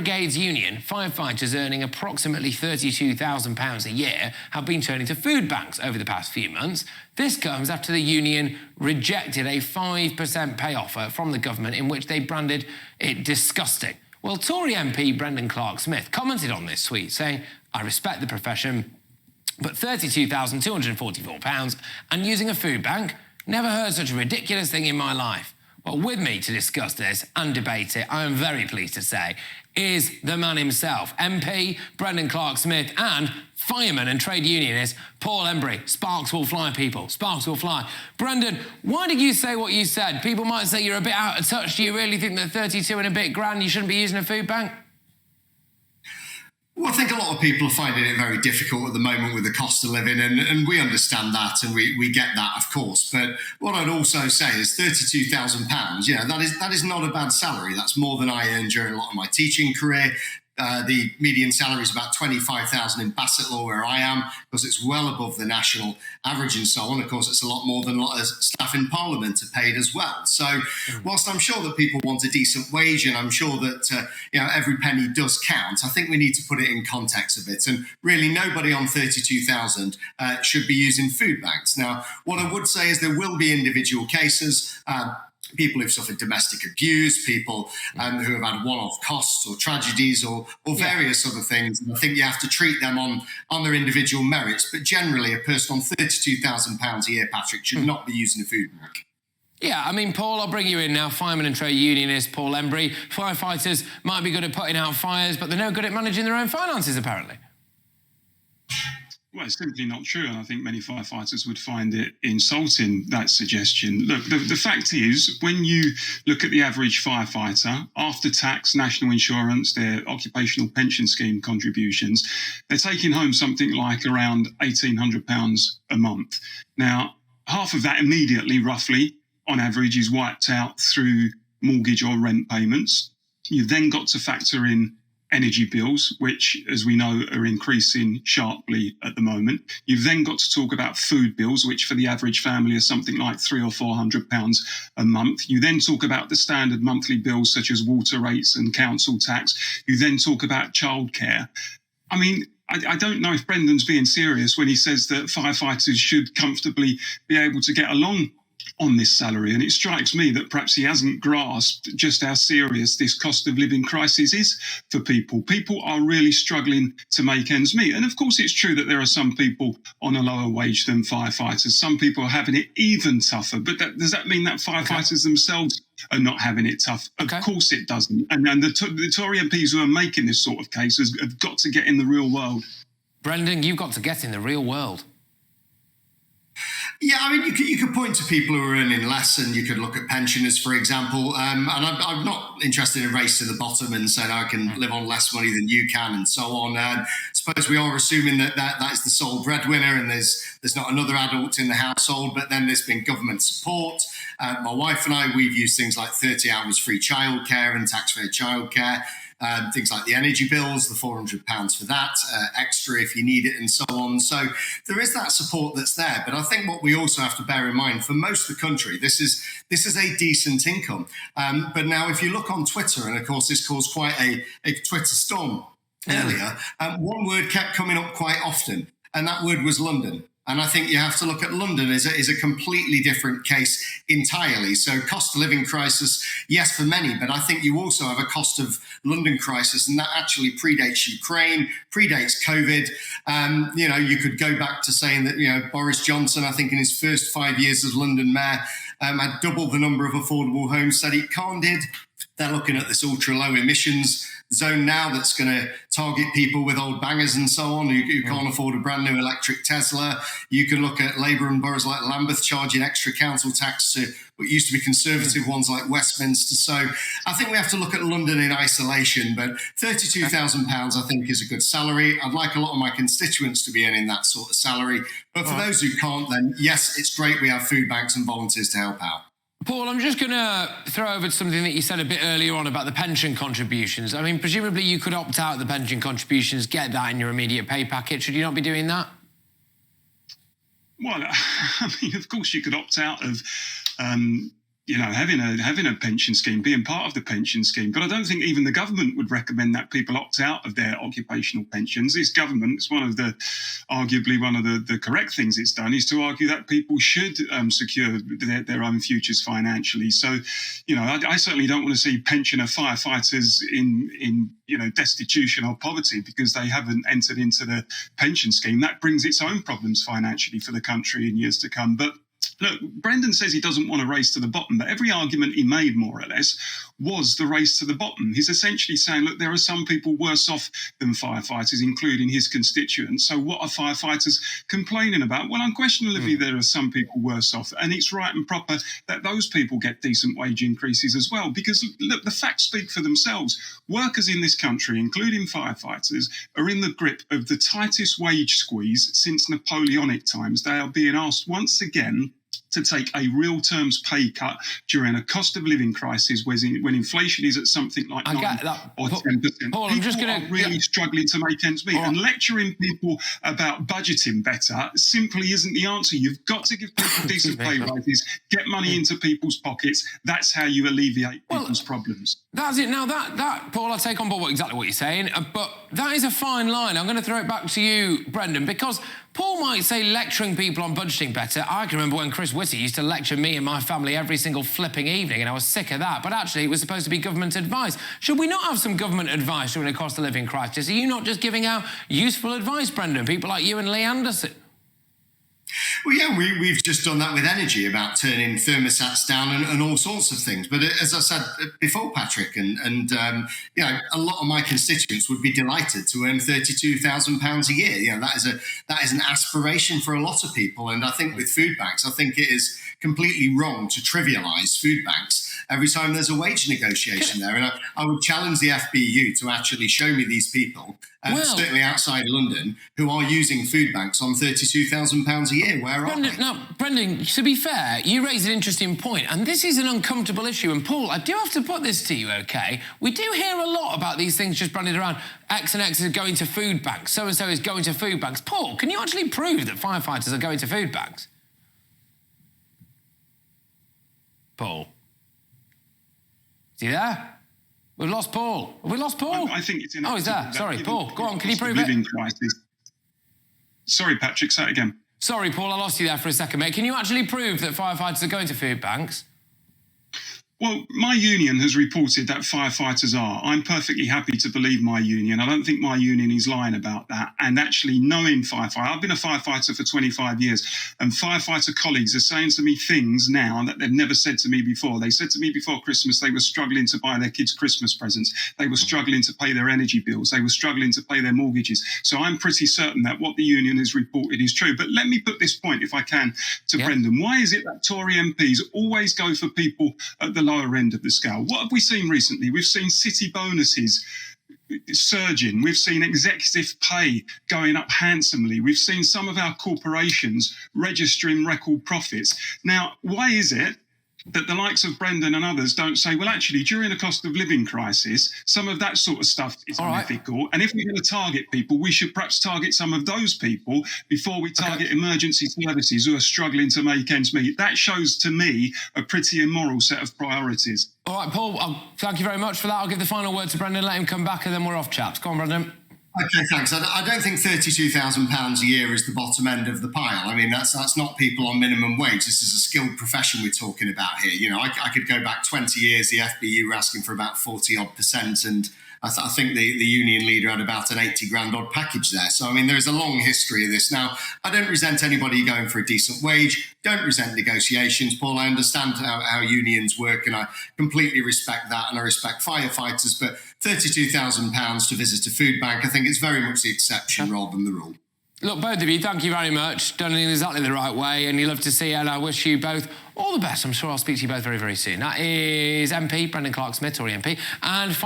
Brigade Union, firefighters earning approximately £32,000 a year have been turning to food banks over the past few months. This comes after the union rejected a 5% pay offer from the government in which they branded it disgusting. Well, Tory MP Brendan Clarke-Smith commented on this tweet, saying, "I respect the profession, but £32,244 and using a food bank? Never heard such a ridiculous thing in my life." Well, with me to discuss this and debate it, I am very pleased to say, is the man himself, MP Brendan Clarke-Smith, and fireman and trade unionist Paul Embery. Sparks will fly, people. Sparks will fly. Brendan, why did you say what you said? People might say you're a bit out of touch. Do you really think that 32 and a bit grand you shouldn't be using a food bank? Well, I think a lot of people are finding it very difficult at the moment with the cost of living, and we understand that, and we get that, of course. But what I'd also say is £32,000, that is not a bad salary. That's more than I earned during a lot of my teaching career. The median salary is about £25,000 in Bassetlaw, where I am, because it's well above the national average and so on. Of course, it's a lot more than a lot of staff in Parliament are paid as well. So whilst I'm sure that people want a decent wage, and I'm sure that every penny does count, I think we need to put it in context a bit. And really, nobody on 32,000 should be using food banks. Now, what I would say is there will be individual cases. People who've suffered domestic abuse, people who have had one-off costs or tragedies or various other things. And I think you have to treat them on their individual merits. But generally, a person on £32,000 a year, Patrick, should not be using a food bank. Yeah, I mean, Paul, I'll bring you in now. Fireman and trade unionist Paul Embery. Firefighters might be good at putting out fires, but they're no good at managing their own finances, apparently. Well, it's simply not true, and I think many firefighters would find it insulting, that suggestion. Look, the fact is, when you look at the average firefighter, after tax, national insurance, their occupational pension scheme contributions, they're taking home something like around £1,800 a month. Now, half of that immediately, roughly, on average, is wiped out through mortgage or rent payments. You've then got to factor in energy bills, which, as we know, are increasing sharply at the moment. You've then got to talk about food bills, which for the average family are something like £300 or £400 a month. You then talk about the standard monthly bills, such as water rates and council tax. You then talk about childcare. I mean, I don't know if Brendan's being serious when he says that firefighters should comfortably be able to get along on this salary, and it strikes me that perhaps he hasn't grasped just how serious this cost of living crisis is for people. People are really struggling to make ends meet, and of course it's true that there are some people on a lower wage than firefighters. Some people are having it even tougher, but does that mean that firefighters themselves are not having it tough? Of course it doesn't, and the Tory MPs who are making this sort of case have got to get in the real world. Brendan, you've got to get in the real world. Yeah, I mean, you could point to people who are earning less, and you could look at pensioners, for example. And I'm not interested in race to the bottom and saying I can live on less money than you can and so on. And I suppose we are assuming that is the sole breadwinner, and there's not another adult in the household. But then there's been government support. My wife and I, we've used things like 30 hours free childcare and tax-free childcare. Things like the energy bills, the £400 for that, extra if you need it, and so on. So there is that support that's there. But I think what we also have to bear in mind, for most of the country, this is a decent income. But now if you look on Twitter, and of course this caused quite a Twitter storm earlier, one word kept coming up quite often, and that word was London. And I think you have to look at London as a completely different case entirely. So cost of living crisis, yes, for many, but I think you also have a cost of London crisis, and that actually predates Ukraine, predates COVID. You could go back to saying that, Boris Johnson, I think in his first 5 years as London mayor, had double the number of affordable homes that he did. They're looking at this ultra low emissions zone now that's going to target people with old bangers and so on who can't afford a brand new electric Tesla. You can look at Labour and boroughs like Lambeth charging extra council tax to what used to be conservative ones like Westminster. So I think we have to look at London in isolation, but £32,000 I think is a good salary. I'd like a lot of my constituents to be earning that sort of salary. But for those who can't, then yes, it's great we have food banks and volunteers to help out. Paul, I'm just going to throw over to something that you said a bit earlier on about the pension contributions. I mean, presumably you could opt out of the pension contributions, get that in your immediate pay packet. Should you not be doing that? Well, I mean, of course you could opt out of having a pension scheme, being part of the pension scheme. But I don't think even the government would recommend that people opt out of their occupational pensions. This government, it's arguably one of the correct things it's done, is to argue that people should secure their own futures financially. So, I certainly don't want to see pensioner firefighters in destitution or poverty because they haven't entered into the pension scheme. That brings its own problems financially for the country in years to come. But look, Brendan says he doesn't want a race to the bottom, but every argument he made, more or less, was the race to the bottom. He's essentially saying, look, there are some people worse off than firefighters, including his constituents. So what are firefighters complaining about? Well, unquestionably, there are some people worse off, and it's right and proper that those people get decent wage increases as well. Because, look, the facts speak for themselves. Workers in this country, including firefighters, are in the grip of the tightest wage squeeze since Napoleonic times. They are being asked once again to take a real terms pay cut during a cost of living crisis when inflation is at something like 9 or 10%. Paul, People are really struggling to make ends meet. And lecturing people about budgeting better simply isn't the answer. You've got to give people decent pay rises, get money into people's pockets. That's how you alleviate people's problems. That's it. Now, that Paul, I take on board exactly what you're saying, but that is a fine line. I'm going to throw it back to you, Brendan, because Paul might say lecturing people on budgeting better. I can remember when Chris Whitty used to lecture me and my family every single flipping evening, and I was sick of that. But actually, it was supposed to be government advice. Should we not have some government advice during a cost of living crisis? Are you not just giving out useful advice, Brendan? People like you and Lee Anderson. Well, yeah, we've just done that with energy, about turning thermostats down and all sorts of things. But as I said before, Patrick, and a lot of my constituents would be delighted to earn £32,000 a year. That is an aspiration for a lot of people. And I think with food banks, I think it is completely wrong to trivialise food banks every time there's a wage negotiation there. And I would challenge the FBU to actually show me these people, certainly outside London, who are using food banks on £32,000 a year. Where are they? Now, Brendan, to be fair, you raise an interesting point, and this is an uncomfortable issue. And Paul, I do have to put this to you, OK? We do hear a lot about these things just branded around. X and X is going to food banks. So-and-so is going to food banks. Paul, can you actually prove that firefighters are going to food banks? Paul? Is he there? We've lost Paul. Have we lost Paul? I think it's in. Oh, he's there. Sorry, Paul. Go on. Can you prove it? Sorry, Patrick. Say it again. Sorry, Paul. I lost you there for a second, mate. Can you actually prove that firefighters are going to food banks? Well, my union has reported that firefighters are. I'm perfectly happy to believe my union. I don't think my union is lying about that. And actually knowing firefighters, I've been a firefighter for 25 years, and firefighter colleagues are saying to me things now that they've never said to me before. They said to me before Christmas they were struggling to buy their kids Christmas presents. They were struggling to pay their energy bills. They were struggling to pay their mortgages. So I'm pretty certain that what the union has reported is true. But let me put this point, if I can, to Brendan. Why is it that Tory MPs always go for people at the lower end of the scale? What have we seen recently? We've seen city bonuses surging. We've seen executive pay going up handsomely. We've seen some of our corporations registering record profits. Now, why is it that the likes of Brendan and others don't say, well, actually, during a cost of living crisis, some of that sort of stuff is unethical. And if we're going to target people, we should perhaps target some of those people before we target emergency services who are struggling to make ends meet. That shows to me a pretty immoral set of priorities. All right, Paul, thank you very much for that. I'll give the final word to Brendan, let him come back, and then we're off, chaps. Go on, Brendan. Okay, thanks. I don't think £32,000 a year is the bottom end of the pile. I mean, that's not people on minimum wage. This is a skilled profession we're talking about here. I could go back 20 years. The FBU were asking for about 40-odd%, and I think the union leader had about an 80 grand odd package there. So, I mean, there's a long history of this. Now, I don't resent anybody going for a decent wage. Don't resent negotiations, Paul. I understand how unions work, and I completely respect that, and I respect firefighters. But £32,000 to visit a food bank, I think it's very much the exception rather than the rule. Look, both of you, thank you very much. Done it in exactly the right way, and you love to see it, and I wish you both all the best. I'm sure I'll speak to you both very, very soon. That is MP Brendan Clarke-Smith, Tory MP, and